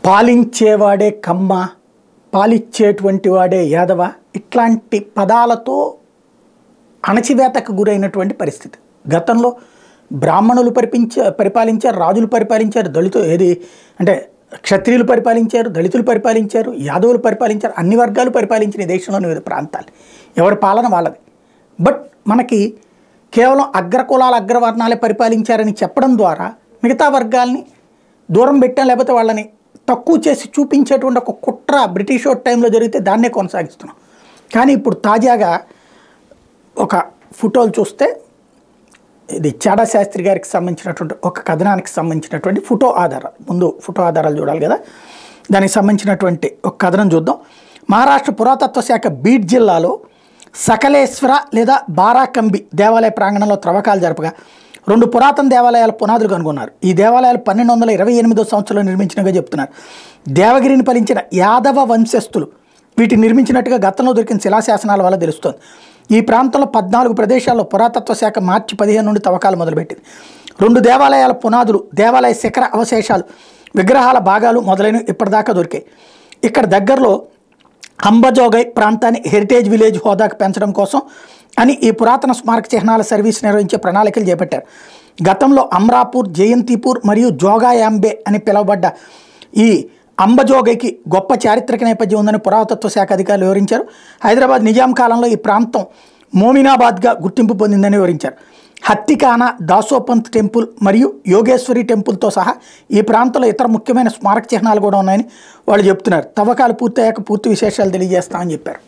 పాలించేవాడే కమ్మ, పాలిచ్చేటువంటి వాడే యాదవ, ఇట్లాంటి పదాలతో అణచివేతకు గురైనటువంటి పరిస్థితి. గతంలో బ్రాహ్మణులు పరిపాలించారు, రాజులు పరిపాలించారు, అంటే క్షత్రియులు పరిపాలించారు, దళితులు పరిపాలించారు, యాదవులు పరిపాలించారు, అన్ని వర్గాలు పరిపాలించిన దేశంలోని వివిధ ప్రాంతాలు. ఎవరి పాలన వాళ్ళది. బట్ మనకి కేవలం అగ్రకులాల అగ్రవర్ణాలే పరిపాలించారని చెప్పడం ద్వారా మిగతా వర్గాల్ని దూరం పెట్టాం, లేకపోతే వాళ్ళని తక్కువ చేసి చూపించేటువంటి ఒక కుట్ర బ్రిటిష్ టైంలో జరిగితే దాన్నే కొనసాగిస్తున్నాం. కానీ ఇప్పుడు తాజాగా ఒక ఫోటోలు చూస్తే ఇది చాడా శాస్త్రి గారికి సంబంధించినటువంటి ఒక కథనానికి సంబంధించినటువంటి ఫోటో ఆధారాలు, ముందు ఫోటో ఆధారాలు చూడాలి కదా, దానికి సంబంధించినటువంటి ఒక కథనం చూద్దాం. మహారాష్ట్ర పురాతత్వ శాఖ బీడ్ జిల్లాలో సకలేశ్వర లేదా బారాకంబి దేవాలయ ప్రాంగణంలో త్రవ్వకాలు జరపగా 2 పురాతన దేవాలయాల పునాదులు కనుగొన్నారు. ఈ దేవాలయాలు 1228వ సంవత్సరంలో నిర్మించినగా చెప్తున్నారు. దేవగిరిని ఫలించిన యాదవ వంశస్థులు వీటిని నిర్మించినట్టుగా గతంలో దొరికిన శిలాశాసనాల వల్ల తెలుస్తోంది. ఈ ప్రాంతంలో 14 ప్రదేశాల్లో పురాతత్వ శాఖ మార్చి 15 నుండి తవ్వకాలు మొదలుపెట్టింది. 2 దేవాలయాల పునాదులు, దేవాలయ శిఖర అవశేషాలు, విగ్రహాల భాగాలు మొదలైనవి ఇప్పటిదాకా దొరికాయి. ఇక్కడ దగ్గరలో అంబజోగై ప్రాంతాన్ని హెరిటేజ్ విలేజ్ హోదాకు పెంచడం కోసం అని ఈ పురాతన స్మారక చిహ్నాల సర్వీస్ నిర్వహించే ప్రణాళికలు చేపట్టారు. గతంలో అమ్రాపూర్, జయంతిపూర్ మరియు జోగాయాంబే అని పిలువబడ్డ ఈ అంబజోగైకి గొప్ప చారిత్రక నేపథ్యం ఉందని పురాతత్వ శాఖ అధికారులు వివరించారు. హైదరాబాద్ నిజాం కాలంలో ఈ ప్రాంతం మోమినాబాద్గా గుర్తింపు పొందిందని వివరించారు. హత్తికానా, దాసోపంత్ టెంపుల్ మరియు యోగేశ్వరి టెంపుల్తో సహా ఈ ప్రాంతంలో ఇతర ముఖ్యమైన స్మారక చిహ్నాలు కూడా ఉన్నాయని వాళ్ళు చెప్తున్నారు. తవ్వకాలు పూర్తయ్యాక పూర్తి విశేషాలు తెలియజేస్తామని చెప్పారు.